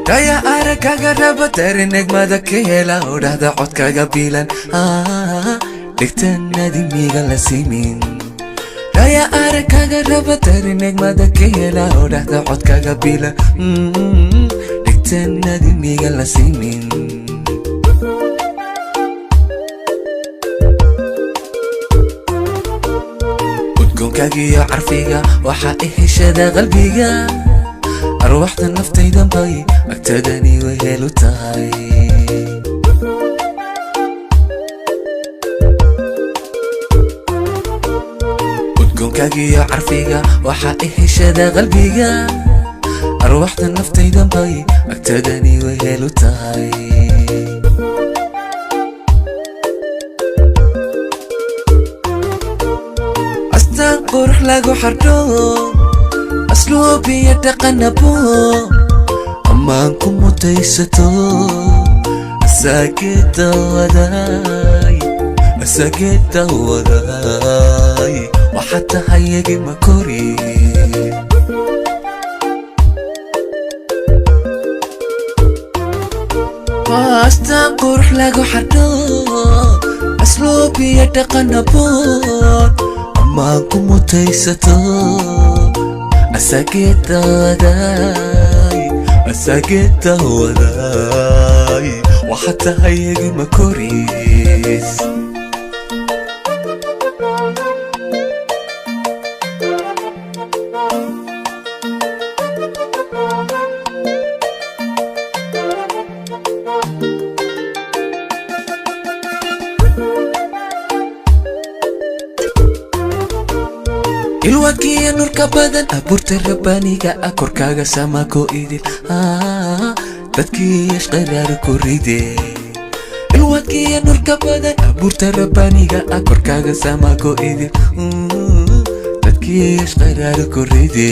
raya aragaaga raba darin egmada ka hela odhahda codkaaga bilan dhegtanadi miga la simin raya aragaaga raba darin egmada ka hela odhahda codkaaga bilan dhegtanadi miga la simin udgoonkagiyo carfiga waxaa iheshada qalbiga arwaxda naftaydan bay agtadani wehelu tahay udgoonkagiyo carfiga waxaa iheshada qalbiga arwaxda naftaydan bay agtadani wehelu tahay astaan qurux lagu xardho asluubiya dhaqanabo ammaanku mutaysato asageda wadaay waxaa tahay egima kori astaan qurux lagu xardho asluubiya dhaqanabo ammaanku mutaysato asageda wadaay waxaa tahay egima koris ilwakiya nurka badan abuurta rabbaaniga korkaaga samako idil dadkii ishqaraar ku ride ilwakiya nurka badan abuurta rabbaaniga korkaaga samako idil dadkii ishqaraar ku ride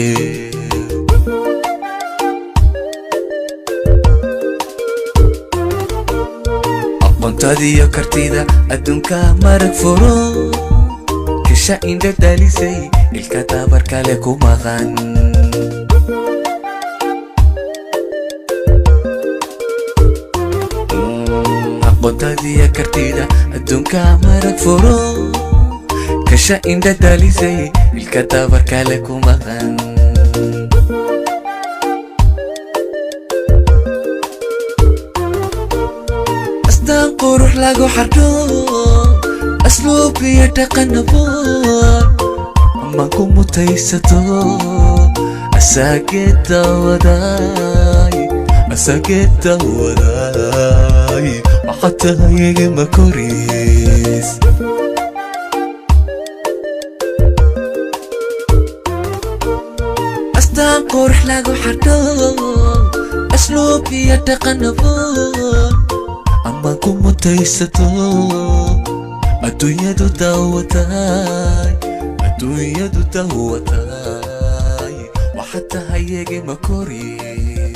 aqoontadiyo kartida adduunka marag furo kisha indha dhalisay ilka tabar kale ku maqan aqoontadiyo kartida adduunka marag furo kisha indha dhalisay ilka tabar kale ku maqan astaan qurux lagu xardho asluubiya dhaqanabo ammaanku mutaysato asageda wadaay waxaa tahay egima koris astaan qurux lagu xardho asluubiya dhaqanabo ammaanku mutaysato adduunyadu daawataay waxaa tahay egima koris